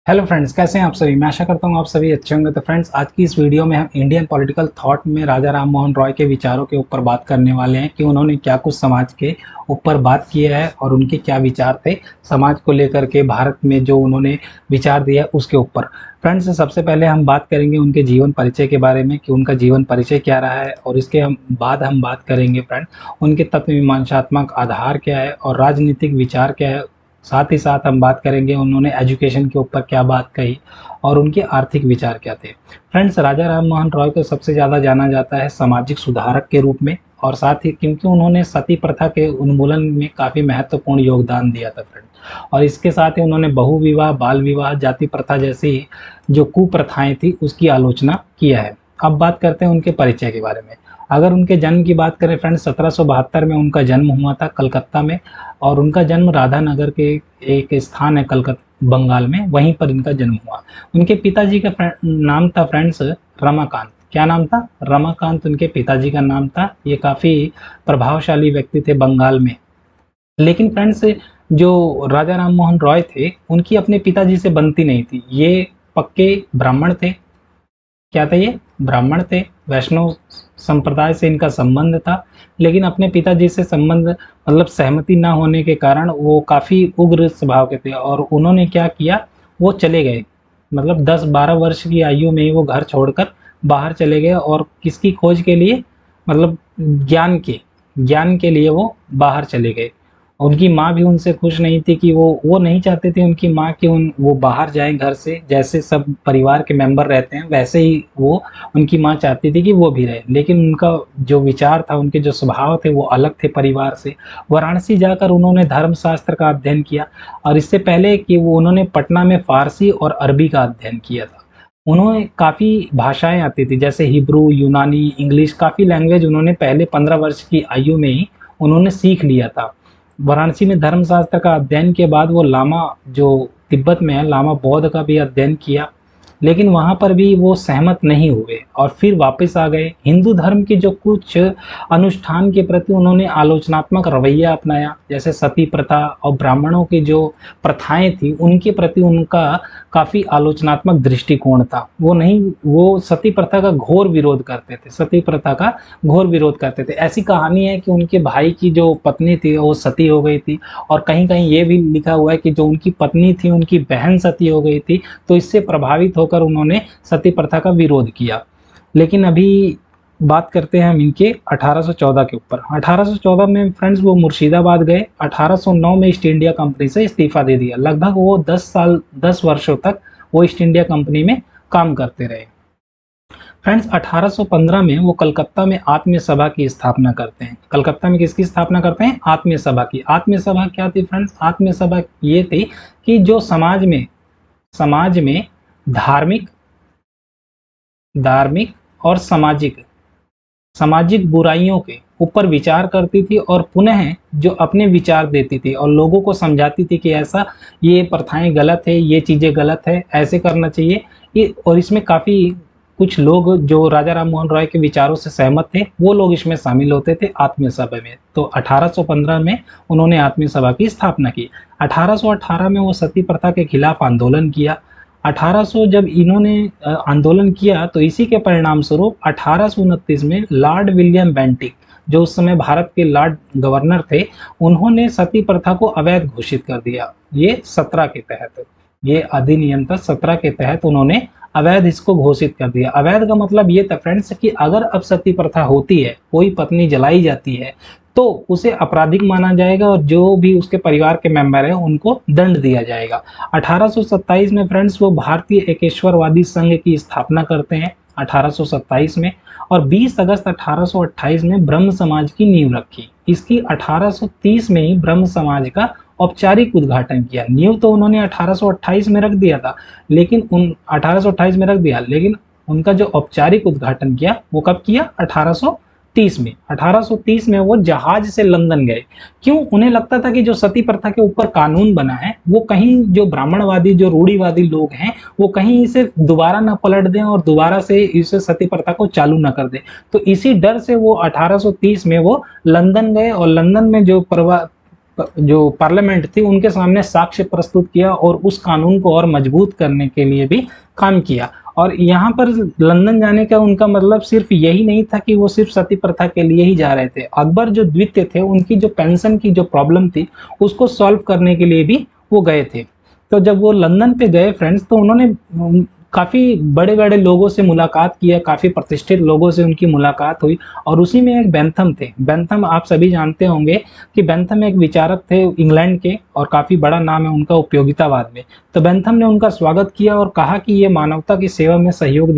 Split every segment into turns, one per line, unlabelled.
Hello friends, कैसे हैं आप सभी। मैं आशा करता हूं आप सभी अच्छे होंगे। तो फ्रेंड्स, आज की इस वीडियो में हम इंडियन पॉलिटिकल थॉट में राजा राम मोहन रॉय के विचारों के ऊपर बात करने वाले हैं कि उन्होंने क्या कुछ समाज के ऊपर बात किया है और उनके क्या विचार थे समाज को लेकर के। भारत में जो उन्होंने विचार दिया उसके ऊपर। फ्रेंड्स, सबसे पहले हम बात करेंगे उनके जीवन परिचय के बारे में कि उनका जीवन परिचय क्या रहा है, और इसके बाद हम बात करेंगे फ्रेंड उनके तत्व मीमांसात्मक आधार क्या है और राजनीतिक विचार क्या है। साथ ही साथ हम बात करेंगे उन्होंने एजुकेशन के ऊपर क्या बात कही और उनके आर्थिक विचार क्या थे। फ्रेंड्स, राजा राम मोहन रॉय को सबसे ज़्यादा जाना जाता है सामाजिक सुधारक के रूप में, और साथ ही क्योंकि उन्होंने सती प्रथा के उन्मूलन में काफ़ी महत्वपूर्ण योगदान दिया था फ्रेंड। और इसके साथ ही उन्होंने बहु विवाह, बाल विवाह, जाति प्रथा जैसी जो कुप्रथाएं थी उसकी आलोचना किया है। अब बात करते हैं उनके परिचय के बारे में। अगर उनके जन्म की बात करें फ्रेंड्स, 1772 में उनका जन्म हुआ था कलकत्ता में, और उनका जन्म राधानगर के एक स्थान है कलकत्ता बंगाल में, वहीं पर इनका जन्म हुआ। उनके पिताजी का नाम था फ्रेंड्स रमाकांत। क्या नाम था? रमाकांत उनके पिताजी का नाम था। ये काफ़ी प्रभावशाली व्यक्ति थे बंगाल में। लेकिन फ्रेंड्स, जो राजा राम मोहन रॉय थे उनकी अपने पिताजी से बनती नहीं थी। ये पक्के ब्राह्मण थे। क्या थे ये? ब्राह्मण थे। वैष्णव संप्रदाय से इनका संबंध था, लेकिन अपने पिताजी से संबंध मतलब सहमति ना होने के कारण वो काफ़ी उग्र स्वभाव के थे, और उन्होंने क्या किया, वो चले गए। मतलब 10-12 वर्ष की आयु में ही वो घर छोड़कर बाहर चले गए, और किसकी खोज के लिए? मतलब ज्ञान के लिए वो बाहर चले गए। उनकी माँ भी उनसे खुश नहीं थी कि वो नहीं चाहते थे उनकी माँ कि वो बाहर जाएं घर से। जैसे सब परिवार के मेंबर रहते हैं वैसे ही वो उनकी माँ चाहती थी कि वो भी रहे, लेकिन उनका जो विचार था, उनके जो स्वभाव थे वो अलग थे परिवार से। वाराणसी जाकर उन्होंने धर्मशास्त्र का अध्ययन किया, और इससे पहले कि उन्होंने पटना में फारसी और अरबी का अध्ययन किया था। उन्होंने काफ़ी भाषाएं आती थी, जैसे हिब्रू, यूनानी, इंग्लिश, काफ़ी लैंग्वेज उन्होंने पहले 15 वर्ष की आयु में ही उन्होंने सीख लिया था। वाराणसी में धर्मशास्त्र का अध्ययन के बाद वो लामा, जो तिब्बत में है, लामा बौद्ध का भी अध्ययन किया, लेकिन वहाँ पर भी वो सहमत नहीं हुए और फिर वापस आ गए। हिंदू धर्म के जो कुछ अनुष्ठान के प्रति उन्होंने आलोचनात्मक रवैया अपनाया, जैसे सती प्रथा और ब्राह्मणों की जो प्रथाएं थी उनके प्रति उनका काफ़ी आलोचनात्मक दृष्टिकोण था। वो सती प्रथा का घोर विरोध करते थे। सती प्रथा का घोर विरोध करते थे। ऐसी कहानी है कि उनके भाई की जो पत्नी थी वो सती हो गई थी, और कहीं कहीं ये भी लिखा हुआ है कि जो उनकी पत्नी थी उनकी बहन सती हो गई थी। तो इससे प्रभावित होकर उन्होंने सती प्रथा का विरोध किया। लेकिन अभी बात करते हैं हम इनके 1814 के ऊपर। 1814 में फ्रेंड्स वो मुर्शिदाबाद गए। 1809 में ईस्ट इंडिया कंपनी से इस्तीफा दे दिया। लगभग वो 10 वर्षों तक वो ईस्ट इंडिया कंपनी में काम करते रहे। फ्रेंड्स, 1815 में वो कलकत्ता में आत्मीय सभा की स्थापना करते हैं। कलकत्ता में किसकी स्थापना करते हैं? आत्मीय सभा की। आत्मीय सभा क्या थी फ्रेंड्स? आत्मीय सभा ये थी कि जो समाज में धार्मिक धार्मिक और सामाजिक बुराइयों के ऊपर विचार करती थी, और पुनः जो अपने विचार देती थी और लोगों को समझाती थी कि ऐसा, ये प्रथाएं गलत है, ये चीज़ें गलत है, ऐसे करना चाहिए ये। और इसमें काफ़ी कुछ लोग जो राजा राम मोहन रॉय के विचारों से सहमत थे वो लोग इसमें शामिल होते थे आत्मीय सभा में। तो 1815 में उन्होंने आत्मीय सभा की स्थापना की। 1818 में वो सती प्रथा के खिलाफ आंदोलन किया। 1800 जब इन्होंने आंदोलन किया तो इसी के परिणाम स्वरूप 1829 में लॉर्ड विलियम बेंटिक, जो उस समय भारत के लॉर्ड गवर्नर थे, उन्होंने सती प्रथा को अवैध घोषित कर दिया। ये 17 के तहत, ये अधिनियम था 17 के तहत उन्होंने अवैध इसको घोषित कर दिया। अवैध का मतलब ये था फ्रेंड्स कि अगर अब सती प्रथा होती है, कोई पत्नी जलाई जाती है, तो उसे आपराधिक माना जाएगा, और जो भी उसके परिवार के मेंबर हैं उनको दंड दिया जाएगा। 1827 में फ्रेंड्स वो भारतीय एकेश्वरवादी संघ की स्थापना करते हैं 1827 में, और 20 अगस्त 1828 में ब्रह्म समाज की नींव रखी। इसकी 1830 में ही ब्रह्म समाज का औपचारिक उद्घाटन किया। नींव तो उन्होंने 1828 में रख दिया था, लेकिन 1828 में रख दिया, लेकिन उनका जो औपचारिक उद्घाटन किया वो कब किया? 1830 में। 1830 में वो जहाज से लंदन गए। क्यों? उन्हें लगता था कि जो सती प्रथा के ऊपर कानून बना है वो कहीं जो ब्राह्मणवादी, जो रूढ़िवादी लोग हैं, वो कहीं इसे दोबारा ना पलट दें और दोबारा से इसे सती प्रथा को चालू ना कर दें। तो इसी डर से वो 1830 में वो लंदन गए, और लंदन में जो जो पार्लियामेंट थी उनके सामने साक्ष्य प्रस्तुत किया और उस कानून को और मजबूत करने के लिए भी काम किया। और यहाँ पर लंदन जाने का उनका मतलब सिर्फ यही नहीं था कि वो सिर्फ सती प्रथा के लिए ही जा रहे थे। अकबर जो द्वितीय थे उनकी जो पेंशन की जो प्रॉब्लम थी उसको सॉल्व करने के लिए भी वो गए थे। तो जब वो लंदन पे गए फ्रेंड्स, तो उन्होंने काफ़ी बड़े बड़े लोगों से मुलाकात किया, काफ़ी प्रतिष्ठित लोगों से उनकी मुलाकात हुई। और उसी में एक बेंथम थे। बेंथम आप सभी जानते होंगे कि बेंथम एक विचारक थे इंग्लैंड के और काफ़ी बड़ा नाम है उनका उपयोगितावाद में। तो बेंथम ने उनका स्वागत किया और कहा कि ये मानवता की सेवा में सहयोग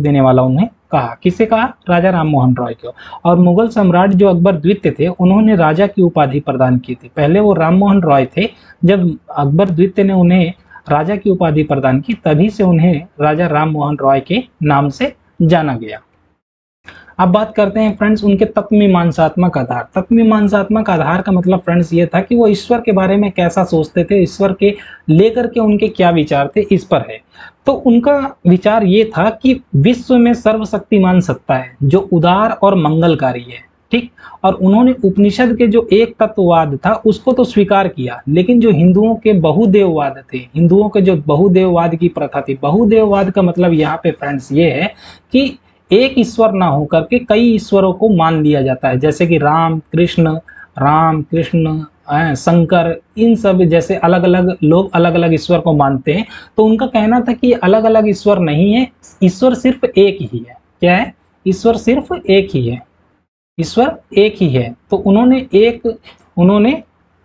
देने वाला उन्हें कहा। किसे कहा? राजा राम मोहन रॉय को। और मुगल सम्राट जो अकबर द्वितीय थे उन्होंने राजा की उपाधि प्रदान की थी। पहले वो राम मोहन रॉय थे, जब अकबर द्वितीय ने उन्हें राजा की उपाधि प्रदान की तभी से उन्हें राजा राम मोहन रॉय के नाम से जाना गया। अब बात करते हैं फ्रेंड्स उनके तत्वमीमांसात्मक आधार। तत्वमीमांसात्मक आधार का मतलब फ्रेंड्स ये था कि वो ईश्वर के बारे में कैसा सोचते थे, ईश्वर के लेकर के उनके क्या विचार थे, इस पर है। तो उनका विचार ये था कि विश्व में सर्वशक्तिमान सत्ता है जो उदार और मंगलकारी है, ठीक। और उन्होंने उपनिषद के जो एक तत्ववाद था उसको तो स्वीकार किया, लेकिन जो हिंदुओं के बहुदेववाद थे, हिंदुओं के जो बहुदेववाद की प्रथा थी, बहुदेववाद का मतलब यहाँ पे फ्रेंड्स ये है कि एक ईश्वर ना होकर के कई ईश्वरों को मान लिया जाता है, जैसे कि राम कृष्ण शंकर, इन सब जैसे अलग अलग लोग अलग अलग ईश्वर को मानते हैं। तो उनका कहना था कि अलग अलग ईश्वर नहीं है, ईश्वर सिर्फ एक ही है। क्या है? ईश्वर सिर्फ एक ही है, ईश्वर एक ही है। तो उन्होंने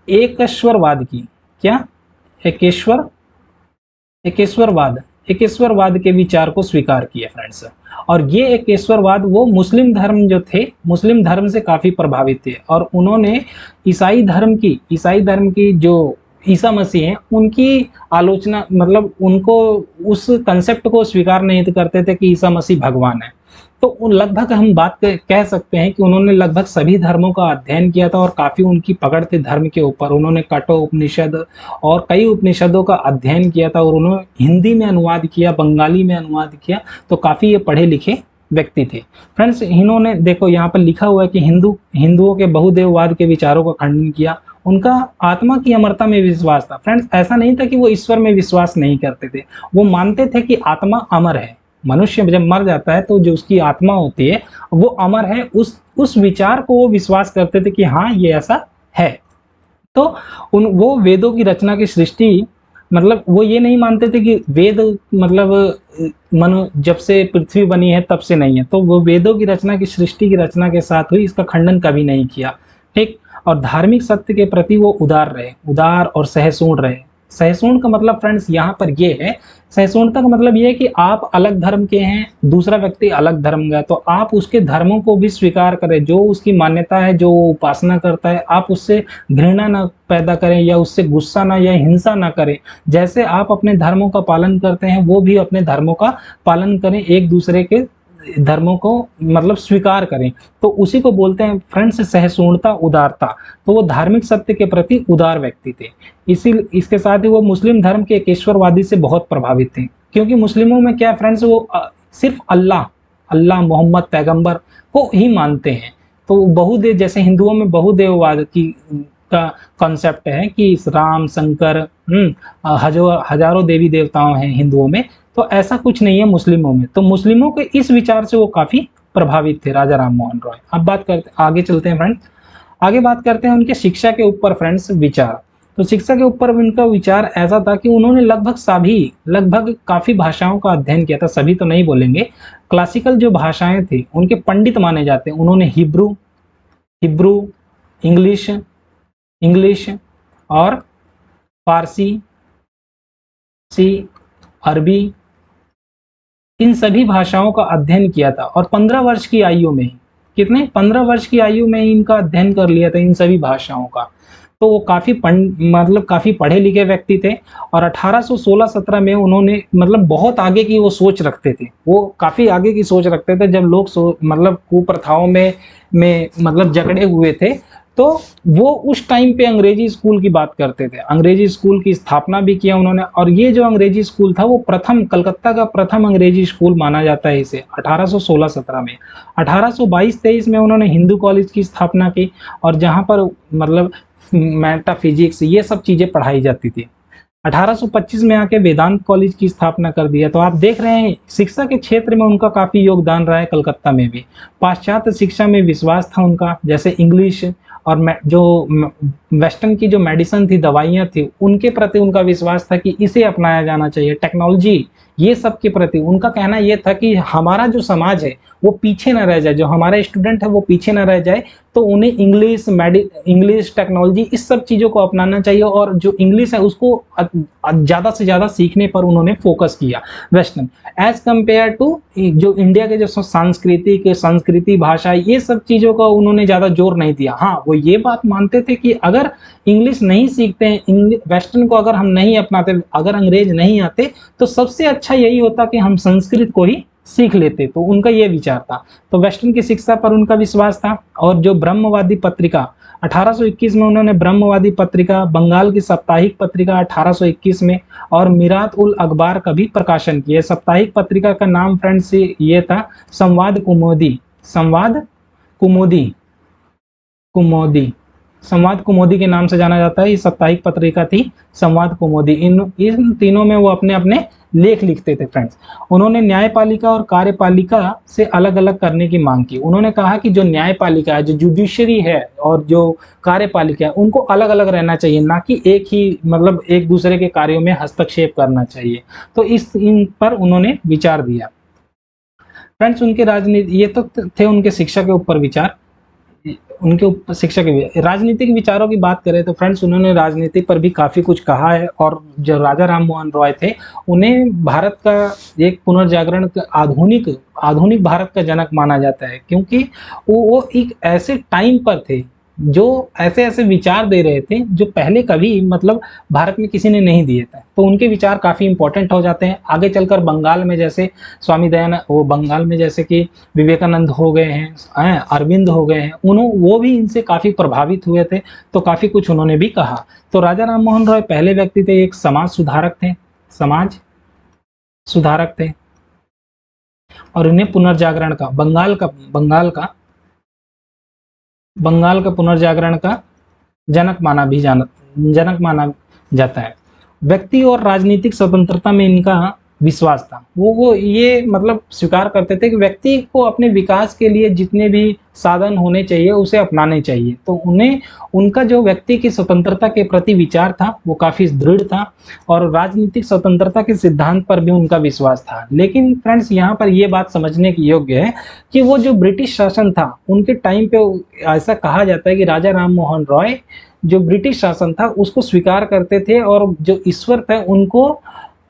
एकेश्वरवाद की, क्या? एकेश्वरवाद के विचार को स्वीकार किया फ्रेंड्स। और ये एकेश्वरवाद वो मुस्लिम धर्म जो थे, मुस्लिम धर्म से काफ़ी प्रभावित थे। और उन्होंने ईसाई धर्म की जो ईसा मसीह हैं उनकी आलोचना, मतलब उनको उस कंसेप्ट को स्वीकार नहीं करते थे कि ईसा मसीह भगवान है। तो लगभग हम बात कह सकते हैं कि उन्होंने लगभग सभी धर्मों का अध्ययन किया था और काफ़ी उनकी पकड़ थी धर्म के ऊपर। उन्होंने कठो उपनिषद और कई उपनिषदों का अध्ययन किया था और उन्होंने हिंदी में अनुवाद किया, बंगाली में अनुवाद किया। तो काफ़ी ये पढ़े लिखे व्यक्ति थे फ्रेंड्स। इन्होंने देखो यहाँ पर लिखा हुआ है कि हिंदुओं के बहुदेववाद के विचारों का खंडन किया। उनका आत्मा की अमरता में विश्वास था फ्रेंड्स। ऐसा नहीं था कि वो ईश्वर में विश्वास नहीं करते थे, वो मानते थे कि आत्मा अमर है। मनुष्य जब मर जाता है तो जो उसकी आत्मा होती है वो अमर है, उस विचार को वो विश्वास करते थे कि हाँ ये ऐसा है। तो वो वेदों की रचना की सृष्टि, मतलब वो ये नहीं मानते थे कि वेद मतलब जब से पृथ्वी बनी है तब से नहीं है। तो वो वेदों की रचना की सृष्टि की रचना के साथ हुई, इसका खंडन कभी नहीं किया, ठीक। और धार्मिक सत्य के प्रति वो उदार और सहिष्णु रहे। सहिष्णु का मतलब फ्रेंड्स यहाँ पर ये है, सहिष्णुता का मतलब ये है कि आप अलग धर्म के हैं, दूसरा व्यक्ति अलग धर्म का, तो आप उसके धर्मों को भी स्वीकार करें, जो उसकी मान्यता है, जो वो उपासना करता है, आप उससे घृणा ना पैदा करें या उससे गुस्सा ना या हिंसा ना करें। जैसे आप अपने धर्मों का पालन करते हैं वो भी अपने धर्मों का पालन करें, एक दूसरे के धर्मों को मतलब स्वीकार करें। तो उसी को बोलते हैं फ्रेंड्स सहिष्णुता, उदारता। तो वो धार्मिक सत्य के प्रति उदार व्यक्ति थे। इसके साथ ही वो मुस्लिम धर्म के एकेश्वरवादी से बहुत प्रभावित थे, क्योंकि मुस्लिमों में क्या फ्रेंड्स, वो सिर्फ अल्लाह मोहम्मद पैगंबर को ही मानते हैं। तो बहुदेव, जैसे हिंदुओं में बहुदेववाद का कॉन्सेप्ट है कि राम शंकर हजारों देवी देवताओं हैं हिंदुओं में, तो ऐसा कुछ नहीं है मुस्लिमों में। तो मुस्लिमों के इस विचार से वो काफ़ी प्रभावित थे, राजा राम मोहन रॉय। अब आगे चलते हैं फ्रेंड्स, आगे बात करते हैं उनके शिक्षा के ऊपर फ्रेंड्स विचार। तो शिक्षा के ऊपर उनका विचार ऐसा था कि उन्होंने लगभग काफ़ी भाषाओं का अध्ययन किया था, सभी तो नहीं बोलेंगे। क्लासिकल जो भाषाएं थी उनके पंडित माने जाते हैं। उन्होंने हिब्रू, इंग्लिश और फारसी, अरबी, इन सभी भाषाओं का अध्ययन किया था। और 15 वर्ष की आयु में, 15 वर्ष की आयु में इनका अध्ययन कर लिया था इन सभी भाषाओं का। तो वो काफ़ी पढ़े लिखे व्यक्ति थे। और 1816-17 में उन्होंने बहुत आगे की वो सोच रखते थे, वो काफ़ी आगे की सोच रखते थे। जब लोग कुप्रथाओं में जकड़े हुए थे, तो वो उस टाइम पे अंग्रेजी स्कूल की बात करते थे, अंग्रेजी स्कूल की स्थापना भी किया उन्होंने। और ये जो अंग्रेजी स्कूल था वो प्रथम, कलकत्ता का प्रथम अंग्रेजी स्कूल माना जाता है इसे, 1816-17 में। 1822-23 में उन्होंने हिंदू कॉलेज की स्थापना की, और जहाँ पर मतलब मेटाफिजिक्स ये सब चीजें पढ़ाई जाती थी। 1825 में आके वेदांत कॉलेज की स्थापना कर दिया। तो आप देख रहे हैं शिक्षा के क्षेत्र में उनका काफी योगदान रहा है कलकत्ता में भी। पाश्चात्य शिक्षा में विश्वास था उनका, जैसे इंग्लिश और जो वेस्टर्न की जो मेडिसिन थी, दवाइयाँ थी, उनके प्रति उनका विश्वास था कि इसे अपनाया जाना चाहिए। टेक्नोलॉजी ये सब के प्रति उनका कहना ये था कि हमारा जो समाज है वो पीछे ना रह जाए, जो हमारे स्टूडेंट है वो पीछे ना रह जाए, तो उन्हें इंग्लिश टेक्नोलॉजी इस सब चीज़ों को अपनाना चाहिए। और जो इंग्लिश है उसको ज़्यादा से ज़्यादा सीखने पर उन्होंने फोकस किया वेस्टर्न, एज कम्पेयर टू जो इंडिया के जो संस्कृति भाषा ये सब चीज़ों का उन्होंने ज़्यादा जोर नहीं दिया। हाँ, वो ये बात मानते थे कि अगर इंग्लिश नहीं सीखते हैं, वेस्टर्न को अगर हम नहीं अपनाते, अगर अंग्रेज नहीं आते, तो सबसे अच्छा यही होता कि हम संस्कृत को ही सीख लेते। तो उनका ये विचार था। तो वेस्टर्न की शिक्षा पर उनका विश्वास था। और जो ब्रह्मवादी पत्रिका 1821 में उन्होंने ब्रह्मवादी पत्रिका, बंगाल की साप्ताहिक पत्रिका 1821 में, और मिरात उल अखबार का भी प्रकाशन किया। साप्ताहिक पत्रिका का नाम फ्रेंड्स ये था संवाद कुमुदी, संवाद कुमुदी, संवाद कुमुदी के नाम से जाना जाता है। ये साप्ताहिक पत्रिका थी संवाद कुमुदी। इन तीनों में वो अपने अपने लेख लिखते थे फ्रेंड्स। उन्होंने न्यायपालिका और कार्यपालिका से अलग अलग करने की मांग की। उन्होंने कहा कि जो न्यायपालिका है, जो जुडिशरी है, और जो कार्यपालिका है, उनको अलग अलग रहना चाहिए, ना कि एक ही मतलब एक दूसरे के कार्यों में हस्तक्षेप करना चाहिए। तो इन पर उन्होंने विचार दिया फ्रेंड्स। उनके राजनीति ये तो थे उनके शिक्षा के ऊपर विचार, उनके ऊपर शिक्षा के राजनीतिक विचारों की बात करें तो फ्रेंड्स उन्होंने राजनीति पर भी काफ़ी कुछ कहा है। और जो राजा राम मोहन रॉय थे, उन्हें भारत का एक पुनर्जागरण, आधुनिक भारत का जनक माना जाता है, क्योंकि वो एक ऐसे टाइम पर थे जो ऐसे ऐसे विचार दे रहे थे जो पहले कभी मतलब भारत में किसी ने नहीं दिए थे। तो उनके विचार काफ़ी इंपॉर्टेंट हो जाते हैं। आगे चलकर बंगाल में जैसे स्वामी दयानंद, वो बंगाल में जैसे कि विवेकानंद हो गए हैं, अरविंद हो गए हैं, वो भी इनसे काफ़ी प्रभावित हुए थे। तो काफ़ी कुछ उन्होंने भी कहा। तो राजा राम मोहन रॉय पहले व्यक्ति थे, एक समाज सुधारक थे, और इन्हें पुनर्जागरण का बंगाल का पुनर्जागरण का जनक माना जाता है। व्यक्ति और राजनीतिक स्वतंत्रता में इनका विश्वास था। वो ये मतलब स्वीकार करते थे कि व्यक्ति को अपने विकास के लिए जितने भी साधन होने चाहिए उसे अपनाने चाहिए। तो उन्हें उनका जो व्यक्ति की स्वतंत्रता के प्रति विचार था वो काफ़ी दृढ़ था, और राजनीतिक स्वतंत्रता के सिद्धांत पर भी उनका विश्वास था। लेकिन फ्रेंड्स यहाँ पर ये बात समझने की योग्य है कि वो जो ब्रिटिश शासन था उनके टाइम पे ऐसा कहा जाता है कि राजा राम मोहन रॉय जो ब्रिटिश शासन था उसको स्वीकार करते थे, और जो ईश्वर थे उनको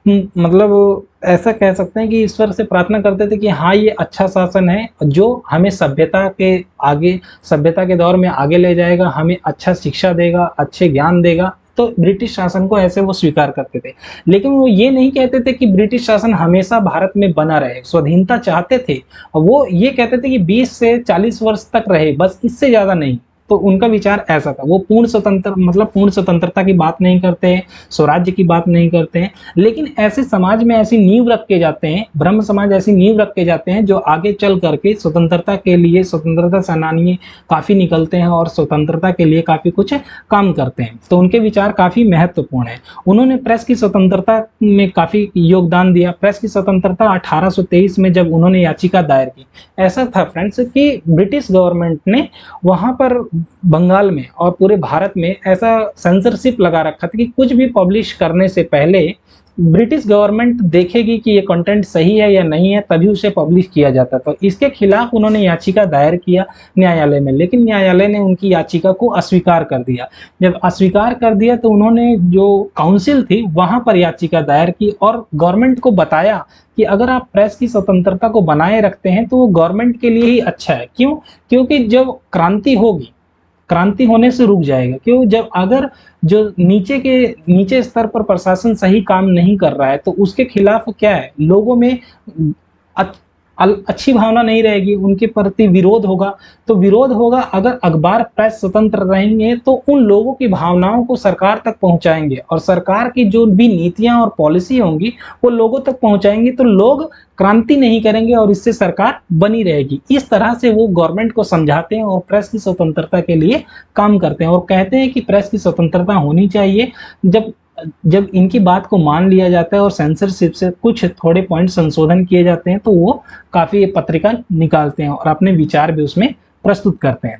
मतलब ऐसा कह सकते हैं कि ईश्वर से प्रार्थना करते थे कि हाँ ये अच्छा शासन है जो हमें सभ्यता के दौर में आगे ले जाएगा, हमें अच्छा शिक्षा देगा, अच्छे ज्ञान देगा। तो ब्रिटिश शासन को ऐसे वो स्वीकार करते थे। लेकिन वो ये नहीं कहते थे कि ब्रिटिश शासन हमेशा भारत में बना रहे, स्वाधीनता चाहते थे। वो ये कहते थे कि 20 से 40 वर्ष तक रहे, बस इससे ज़्यादा नहीं। तो उनका विचार ऐसा था। वो पूर्ण स्वतंत्रता की बात नहीं करते हैं, स्वराज्य की बात नहीं करते हैं, लेकिन ऐसे समाज में ऐसी नींव रख के जाते हैं, ब्रह्म समाज ऐसी नींव रख के जाते हैं जो आगे चल करके स्वतंत्रता के लिए स्वतंत्रता सेनानी काफ़ी निकलते हैं और स्वतंत्रता के लिए काफ़ी कुछ काम करते हैं। तो उनके विचार काफ़ी महत्वपूर्ण है। उन्होंने प्रेस की स्वतंत्रता में काफ़ी योगदान दिया। प्रेस की स्वतंत्रता 1823 में जब उन्होंने याचिका दायर की, ऐसा था फ्रेंड्स कि ब्रिटिश गवर्नमेंट ने वहाँ पर बंगाल में और पूरे भारत में ऐसा सेंसरशिप लगा रखा था कि कुछ भी पब्लिश करने से पहले ब्रिटिश गवर्नमेंट देखेगी कि ये कंटेंट सही है या नहीं है, तभी उसे पब्लिश किया जाता था। इसके खिलाफ उन्होंने याचिका दायर किया न्यायालय में, लेकिन न्यायालय ने उनकी याचिका को अस्वीकार कर दिया। जब अस्वीकार कर दिया तो उन्होंने जो काउंसिल थी वहां पर याचिका दायर की और गवर्नमेंट को बताया कि अगर आप प्रेस की स्वतंत्रता को बनाए रखते हैं तो वो गवर्नमेंट के लिए ही अच्छा है। क्यों? क्योंकि जब क्रांति होगी, क्रांति होने से रुक जाएगा। क्यों? जब अगर जो नीचे स्तर पर प्रशासन सही काम नहीं कर रहा है तो उसके खिलाफ क्या है, लोगों में अच्छी भावना नहीं रहेगी, उनके प्रति विरोध होगा। तो विरोध होगा, अगर अखबार प्रेस स्वतंत्र रहेंगे तो उन लोगों की भावनाओं को सरकार तक पहुंचाएंगे और सरकार की जो भी नीतियां और पॉलिसी होंगी वो लोगों तक पहुंचाएंगी, तो लोग क्रांति नहीं करेंगे और इससे सरकार बनी रहेगी। इस तरह से वो गवर्नमेंट को समझाते हैं और प्रेस की स्वतंत्रता के लिए काम करते हैं और कहते हैं कि प्रेस की स्वतंत्रता होनी चाहिए। जब जब इनकी बात को मान लिया जाता है और सेंसरशिप से कुछ थोड़े पॉइंट संशोधन किए जाते हैं तो वो काफी पत्रिका निकालते हैं और अपने विचार भी उसमें प्रस्तुत करते हैं।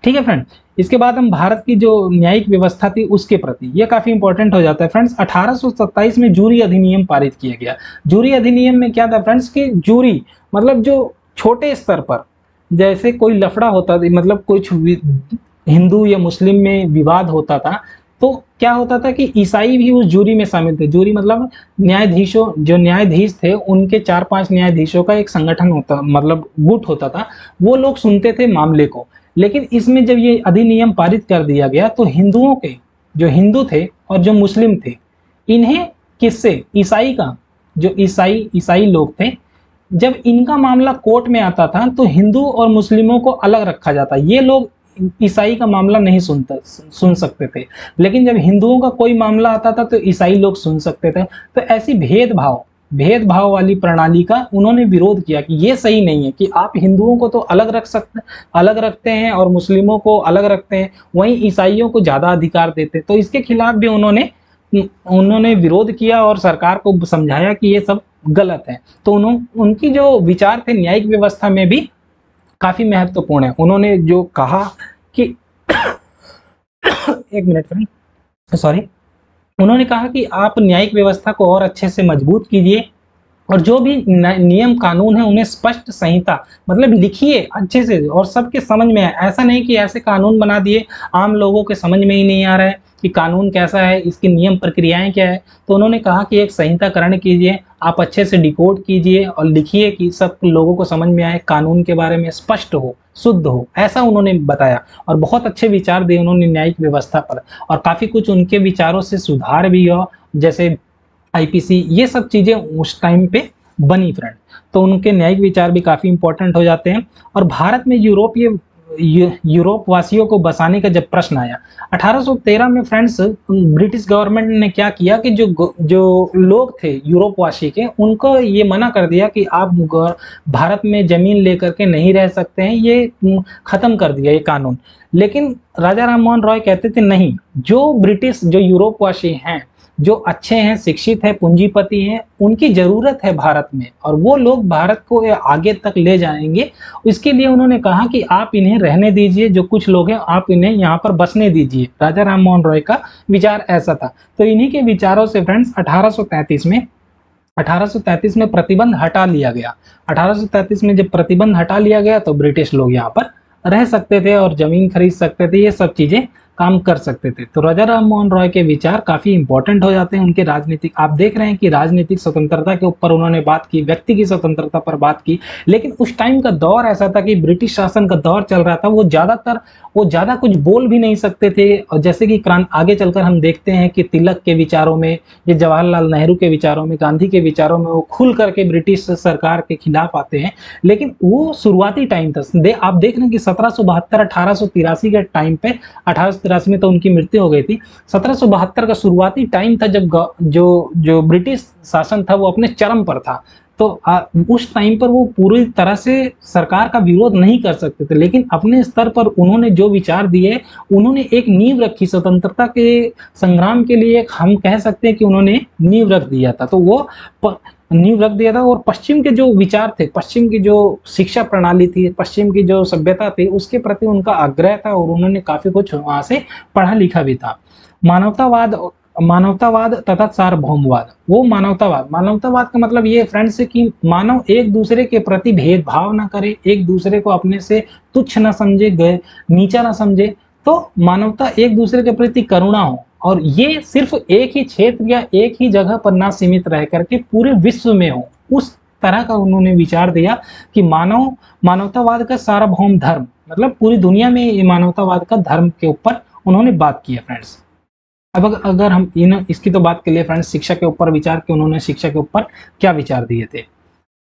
ठीक है फ्रेंड, इसके बाद हम भारत की जो न्यायिक व्यवस्था थी उसके प्रति, ये काफी इंपॉर्टेंट हो जाता है फ्रेंड्स। 1827 में जूरी अधिनियम पारित किया गया। जूरी अधिनियम में क्या था फ्रेंड्स कि जूरी मतलब जो छोटे स्तर पर जैसे कोई लफड़ा होता था, मतलब कुछ हिंदू या मुस्लिम में विवाद होता था, तो क्या होता था कि ईसाई भी उस जूरी में शामिल थे। जूरी मतलब न्यायाधीशों, जो न्यायाधीश थे उनके 4-5 न्यायाधीशों का एक संगठन होता, मतलब गुट होता था, वो लोग सुनते थे मामले को। लेकिन इसमें जब ये अधिनियम पारित कर दिया गया तो हिंदुओं के, जो हिंदू थे और जो मुस्लिम थे, इन्हें किससे, ईसाई का, जो ईसाई लोग थे, जब इनका मामला कोर्ट में आता था तो हिंदू और मुस्लिमों को अलग रखा जाता। ये लोग ईसाई का मामला नहीं सुन सकते थे, लेकिन जब हिंदुओं का कोई मामला आता था तो ईसाई लोग सुन सकते थे। तो ऐसी भेदभाव वाली प्रणाली का उन्होंने विरोध किया कि ये सही नहीं है कि आप हिंदुओं को तो अलग रखते हैं और मुस्लिमों को अलग रखते हैं, वहीं ईसाइयों को ज्यादा अधिकार देते। तो इसके खिलाफ भी उन्होंने विरोध किया और सरकार को समझाया कि ये सब गलत है। तो उनकी जो विचार थे न्यायिक व्यवस्था में भी काफी महत्वपूर्ण है। उन्होंने जो कहा कि एक मिनट फ्रेंड, सॉरी, उन्होंने कहा कि आप न्यायिक व्यवस्था को और अच्छे से मजबूत कीजिए और जो भी नियम कानून है उन्हें स्पष्ट संहिता मतलब लिखिए अच्छे से और सबके समझ में आए। ऐसा नहीं कि ऐसे कानून बना दिए आम लोगों के समझ में ही नहीं आ रहा है कि कानून कैसा है, इसकी नियम प्रक्रियाएं क्या है। तो उन्होंने कहा कि एक संहिताकरण कीजिए, आप अच्छे से डिकोड कीजिए और लिखिए कि सब लोगों को समझ में आए, कानून के बारे में स्पष्ट हो, शुद्ध हो, ऐसा उन्होंने बताया। और बहुत अच्छे विचार दिए उन्होंने न्यायिक व्यवस्था पर और काफी कुछ उनके विचारों से सुधार भी हुआ, जैसे आईपीसी, ये सब चीजें उस टाइम पे बनी फ्रेंड। तो उनके न्यायिक विचार भी काफी इंपॉर्टेंट हो जाते हैं। और भारत में यूरोप वासियों को बसाने का जब प्रश्न आया 1813 में फ्रेंड्स, ब्रिटिश गवर्नमेंट ने क्या किया कि जो लोग थे यूरोप वासी के, उनको ये मना कर दिया कि आप भारत में जमीन लेकर के नहीं रह सकते हैं, ये खत्म कर दिया ये कानून। लेकिन राजा राम मोहन रॉय कहते थे नहीं, जो यूरोप वासी हैं, जो अच्छे हैं, शिक्षित हैं, पूंजीपति हैं, उनकी जरूरत है भारत में और वो लोग भारत को आगे तक ले जाएंगे। इसके लिए उन्होंने कहा कि आप इन्हें रहने दीजिए, जो कुछ लोग हैं आप इन्हें यहाँ पर बसने दीजिए। राजा राम मोहन रॉय का विचार ऐसा था। तो इन्हीं के विचारों से फ्रेंड्स 1833 में प्रतिबंध हटा लिया गया। 1833 में जब प्रतिबंध हटा लिया गया तो ब्रिटिश लोग यहाँ पर रह सकते थे और जमीन खरीद सकते थे, ये सब चीजें काम कर सकते थे। तो राजा राम मोहन रॉय के विचार काफी इंपॉर्टेंट हो जाते हैं। उनके राजनीतिक, आप देख रहे हैं कि राजनीतिक स्वतंत्रता के ऊपर उन्होंने बात की, व्यक्ति की स्वतंत्रता पर बात की। लेकिन उस टाइम का दौर ऐसा था कि ब्रिटिश शासन का दौर चल रहा था, वो ज्यादा कुछ बोल भी नहीं सकते थे। और जैसे कि आगे चलकर हम देखते हैं कि तिलक के विचारों में, ये जवाहरलाल नेहरू के विचारों में, गांधी के विचारों में वो खुल करके ब्रिटिश सरकार के खिलाफ आते हैं। लेकिन वो शुरुआती टाइम था। आप देख रहे हैं कि 1772 1883 के टाइम पे, 1883 में तो उनकी मृत्यु हो गई थी। 1772 का शुरुआती टाइम था जब जो ब्रिटिश शासन था वो अपने चरम पर था। तो उस टाइम पर वो पूरी तरह से सरकार का विरोध नहीं कर सकते थे, लेकिन अपने स्तर पर उन्होंने जो विचार दिए, उन्होंने एक नींव रखी स्वतंत्रता के संग्राम के लिए। हम कह सकते हैं कि उन्होंने नींव रख दिया था। तो वो नींव रख दिया था और पश्चिम के जो विचार थे, पश्चिम की जो शिक्षा प्रणाली थी, पश्चिम की जो सभ्यता थी, उसके प्रति उनका आग्रह था और उन्होंने काफी कुछ वहां से पढ़ा लिखा भी था। मानवतावाद तथा सार्वभौमवाद, वो मानवतावाद का मतलब ये फ्रेंड्स कि मानव एक दूसरे के प्रति भेदभाव ना करे, एक दूसरे को अपने से तुच्छ ना समझे, नीचा ना समझे। तो मानवता एक दूसरे के प्रति करुणा हो और ये सिर्फ एक ही क्षेत्र या एक ही जगह पर ना सीमित रह करके पूरे विश्व में हो, उस तरह का उन्होंने विचार दिया कि मानवतावाद का सार्वभौम धर्म, मतलब पूरी दुनिया में मानवतावाद का धर्म के ऊपर उन्होंने बात की है फ्रेंड्स। अब अगर हम इसकी तो बात के लिए फ्रेंड्स शिक्षा के ऊपर विचार कि उन्होंने शिक्षा के ऊपर क्या विचार दिए थे।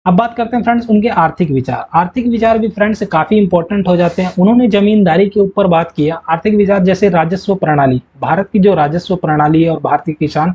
अब बात करते हैं फ्रेंड्स उनके आर्थिक विचार। आर्थिक विचार भी फ्रेंड्स काफ़ी इंपॉर्टेंट हो जाते हैं। उन्होंने ज़मींदारी के ऊपर बात किया। आर्थिक विचार जैसे राजस्व प्रणाली, भारत की जो राजस्व प्रणाली है और भारतीय किसान,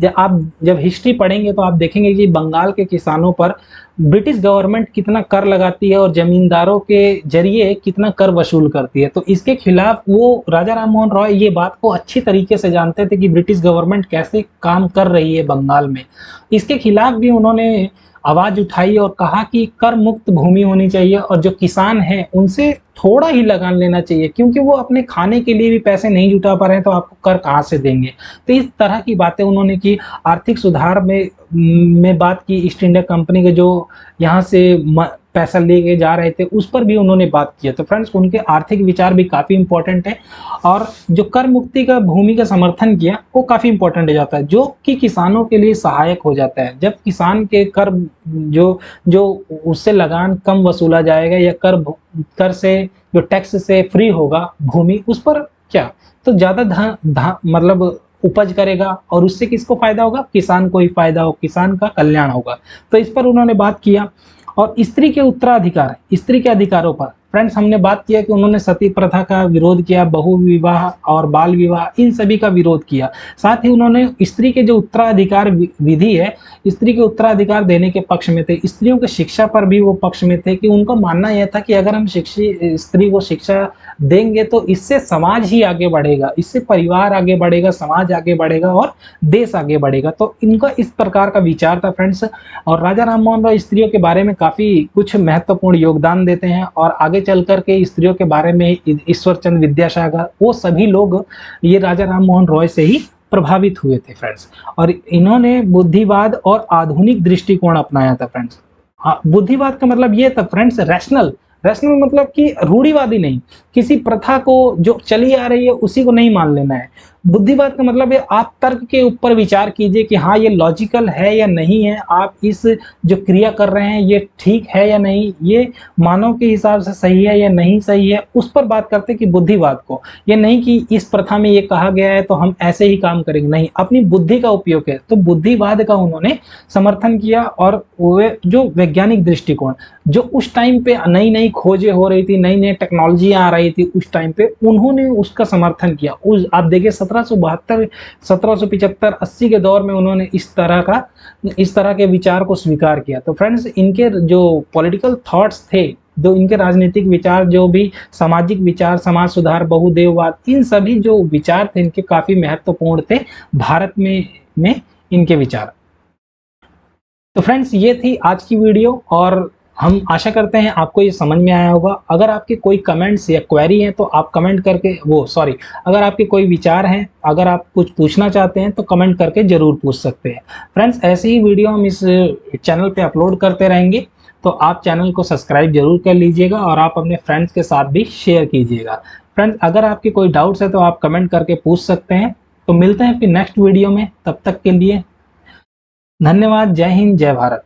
आप जब हिस्ट्री पढ़ेंगे तो आप देखेंगे कि बंगाल के किसानों पर ब्रिटिश गवर्नमेंट कितना कर लगाती है और ज़मींदारों के ज़रिए कितना कर वसूल करती है। तो इसके खिलाफ वो राजा राम मोहन रॉय ये बात को अच्छी तरीके से जानते थे कि ब्रिटिश गवर्नमेंट कैसे काम कर रही है बंगाल में। इसके खिलाफ भी उन्होंने आवाज़ उठाई और कहा कि कर मुक्त भूमि होनी चाहिए और जो किसान हैं उनसे थोड़ा ही लगान लेना चाहिए, क्योंकि वो अपने खाने के लिए भी पैसे नहीं जुटा पा रहे हैं तो आपको कर कहाँ से देंगे। तो इस तरह की बातें उन्होंने की। आर्थिक सुधार में बात की। ईस्ट इंडिया कंपनी के जो यहाँ से पैसा लेके जा रहे थे उस पर भी उन्होंने बात किया। तो फ्रेंड्स उनके आर्थिक विचार भी काफ़ी इंपॉर्टेंट है और जो कर मुक्ति का भूमि का समर्थन किया वो काफ़ी इंपॉर्टेंट हो जाता है, जो कि किसानों के लिए सहायक हो जाता है। जब किसान के कर जो जो उससे लगान कम वसूला जाएगा या कर से जो टैक्स से फ्री होगा भूमि, उस पर क्या तो ज़्यादा मतलब उपज करेगा और उससे किसको फायदा होगा? किसान को ही फायदा हो, किसान का कल्याण होगा। तो इस पर उन्होंने बात किया। और स्त्री के उत्तराधिकार, स्त्री के अधिकारों पर फ्रेंड्स हमने बात किया कि उन्होंने सती प्रथा का विरोध किया, बहु विवाह और बाल विवाह इन सभी का विरोध किया। साथ ही उन्होंने स्त्री के जो उत्तराधिकार विधि है, स्त्री के उत्तराधिकार देने के पक्ष में थे। स्त्रियों की शिक्षा पर भी वो पक्ष में थे कि उनका मानना यह था कि अगर हम स्त्री को शिक्षा देंगे तो इससे समाज ही आगे बढ़ेगा, इससे परिवार आगे बढ़ेगा, समाज आगे बढ़ेगा और देश आगे बढ़ेगा। तो इनका इस प्रकार का विचार था फ्रेंड्स। और राजा राम मोहन रॉय स्त्रियों के बारे में काफ़ी कुछ महत्वपूर्ण योगदान देते हैं और आगे चल कर के स्त्रियों के बारे में ईश्वरचंद्र विद्यासागर वो सभी लोग ये राजा राम मोहन रॉय से ही प्रभावित हुए थे फ्रेंड्स। और इन्होंने बुद्धिवाद और आधुनिक दृष्टिकोण अपनाया था फ्रेंड्स। बुद्धिवाद का मतलब ये था फ्रेंड्स रैशनल मतलब कि रूढ़िवादी नहीं, किसी प्रथा को जो चली आ रही है उसी को नहीं मान लेना है। बुद्धिवाद का मतलब है आप तर्क के ऊपर विचार कीजिए कि हाँ ये लॉजिकल है या नहीं है, आप इस जो क्रिया कर रहे हैं ये ठीक है या नहीं, ये मानव के हिसाब से सही है या नहीं सही है, उस पर बात करते कि बुद्धिवाद को। ये नहीं कि इस प्रथा में ये कहा गया है तो हम ऐसे ही काम करेंगे, नहीं, अपनी बुद्धि का उपयोग है। तो बुद्धिवाद का उन्होंने समर्थन किया। और वे जो वैज्ञानिक दृष्टिकोण जो उस टाइम पे नई नई खोजें हो रही थी, नई नई टेक्नोलॉजी आ रही थी उस टाइम पे, उन्होंने उसका समर्थन किया। उस आप देखिए 1772 1775 80 के दौर में उन्होंने इस तरह के विचार को स्वीकार किया। तो फ्रेंड्स इनके जो पॉलिटिकल थॉट्स थे, जो इनके राजनीतिक विचार, जो भी सामाजिक विचार, समाज सुधार, बहुदेववाद, इन सभी जो विचार थे इनके काफी महत्वपूर्ण थे भारत में इनके विचार। तो फ्रेंड्स ये थी आज की वीडियो और हम आशा करते हैं आपको ये समझ में आया होगा। अगर आपके कोई कमेंट्स या क्वेरी हैं तो आप कमेंट करके अगर आपके कोई विचार हैं, अगर आप कुछ पूछना चाहते हैं तो कमेंट करके ज़रूर पूछ सकते हैं। फ्रेंड्स ऐसे ही वीडियो हम इस चैनल पे अपलोड करते रहेंगे, तो आप चैनल को सब्सक्राइब जरूर कर लीजिएगा और आप अपने फ्रेंड्स के साथ भी शेयर कीजिएगा। फ्रेंड्स अगर आपके कोई डाउट्स है तो आप कमेंट करके पूछ सकते हैं। तो मिलते हैं फिर नेक्स्ट वीडियो में, तब तक के लिए धन्यवाद। जय हिंद, जय भारत।